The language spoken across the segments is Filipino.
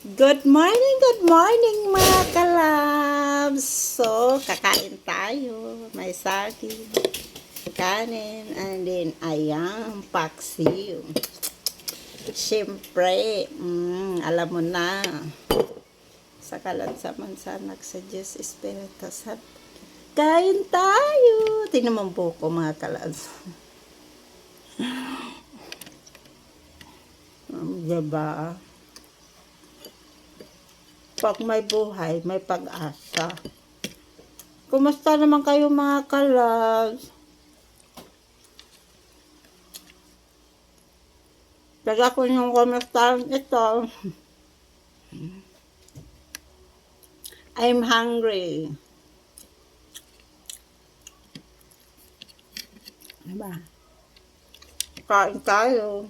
Good morning mga kalabs! So, kakain tayo. May saging, kanin, and then ayang paksiw. Siyempre, alam mo na, sa kalansaman sa nagsuggest Espiritu Santo. Kain tayo! Tingnan mo ang buko mga kalabs. Diba? Pag may buhay, may pag-asa. Kumusta naman kayo mga kalabs? Taga ko yung kumusta ito. I'm hungry. Diba? Kain tayo.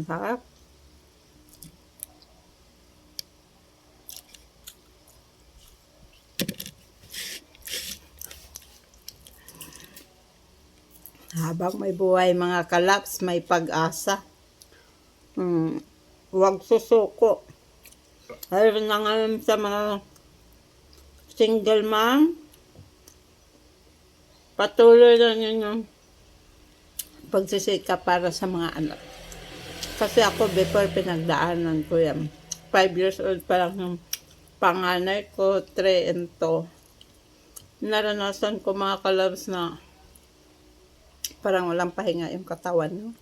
Sarap. Habang may buhay mga kalaps, may pag-asa. Huwag susuko. Ayun na ngayon sa mga single mom, patuloy lang yun yung pagsisikap para sa mga anak. Kasi ako before pinagdaanan ko yan. 5 years old pa lang yung panganay ko, 3 and 2. Naranasan ko mga kalabs na parang walang pahinga yung katawan no?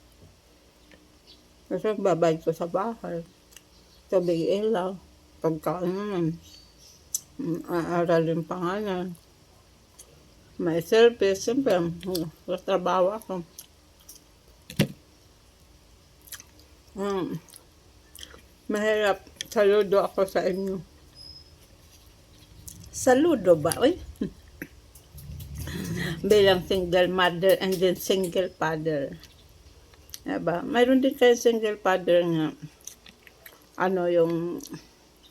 Kasi babay ko sa bahay. Tubig ilaw. Pagkain aaralin pangalan. May service. Siyempre, sa trabaho ako. Mahirap. Saludo ako sa inyo. Saludo ba? Uy? Bilang single mother and then single father. Diba? Mayroon din kayo single father nga yung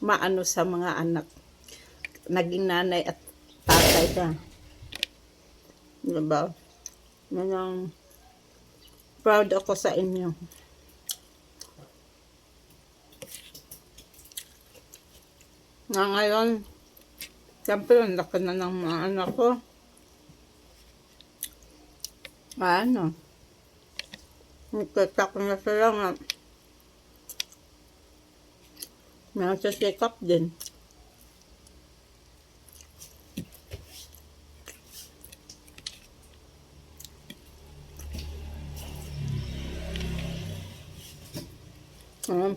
maano sa mga anak. Naging nanay at tatay ka. Diba? Yan proud ako sa inyo. Na ngayon, siyempre, ang laki na ng mga anak ko. Nagkita ko na sila nga. Nasa-check-up din.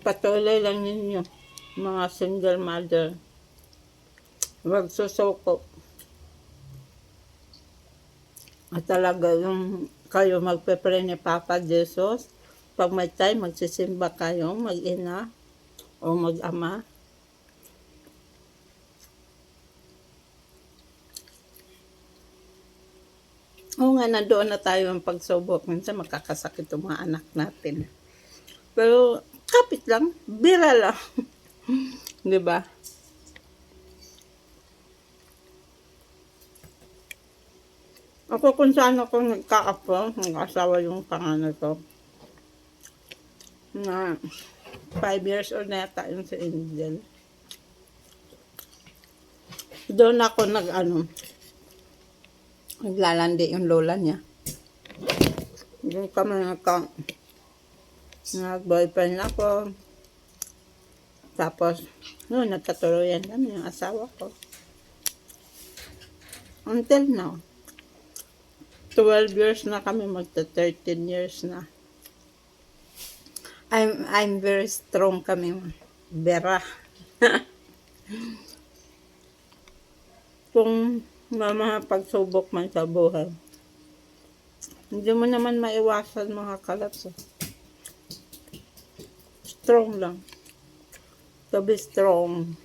Patuloy lang ninyo, mga single mother. Huwag susuko. At talaga yung kayo magpe-pray ni Papa Jesus. Pag may time, magsisimba kayo, mag-ina o mag-ama. Oo nga, nandoon na tayo ang pagsubok. Minsan makakasakit yung mga anak natin. Pero kapit lang, bira lang. Diba? Ako kung saan ako nagka-apo, nag-asawa yung panganay ko. Na 5 years old na yata yun si Angel. Doon ako naglalandi yung lola niya. Doon kami nag-boyfriend ako. Tapos, nagkatuloyan kami yung asawa ko. Until now. 12 years na kami, magta 13 years na. I'm very strong kami. Vera. Kung may mga pagsubok man sa buhay, hindi mo naman maiwasan mga kalats. Strong lang. To be strong.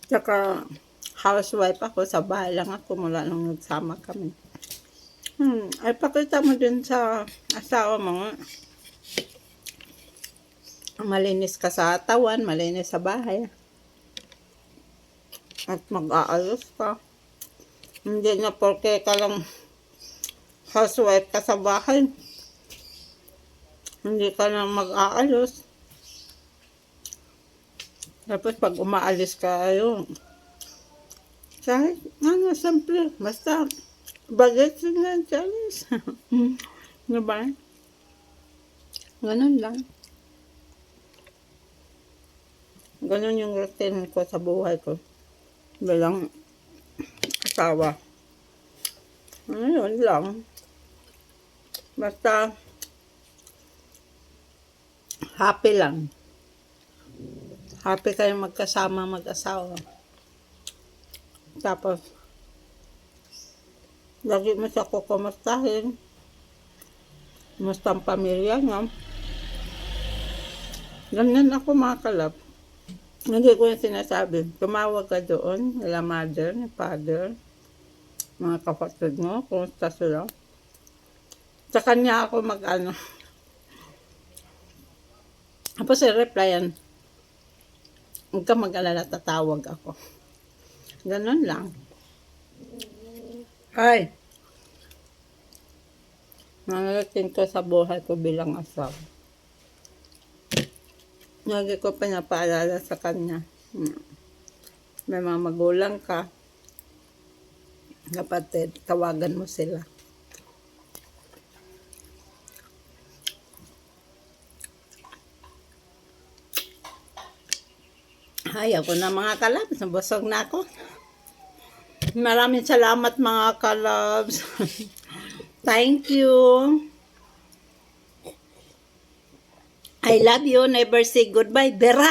Tsaka, housewife ako, sa bahay lang ako mula nung nagsama kami. Ay pakita mo din sa asawa mo nga. Malinis ka sa tawan, malinis sa bahay. at mag-aayos ka. Hindi na porke ka lang housewife ka sa bahay, hindi ka na mag-aayos. Tapos pag umaalis ka, ayun, kahit ano, simple, basta budget na challenge. Diba? Ganun lang. Ganun yung routine ko sa buhay ko bilang asawa. Ayun lang. Basta happy lang. Happy kayong magkasama mag-asawa. Tapos, lagi mo siya kukumustahin. Kumusta ang pamilya niya. Ganyan ako mga kalab. Hindi ko yung sinasabi. Tumawag ka doon, nila mother, ni father, mga kapatid mo, kumusta sila. Sa kanya ako mag-ano. Tapos i-replyan, huwag ka mag-alala, tatawag ako. Ganun lang. Ay, nangalating ko sa buhay ko bilang asawa. Lagi ko pinapaalala sa kanya. May mga magulang ka, kapatid, tawagan mo sila. Ay, ako na mga kalabs, nabusog na ako. Maraming salamat mga kalabs. Thank you. I love you. Never say goodbye. Bera.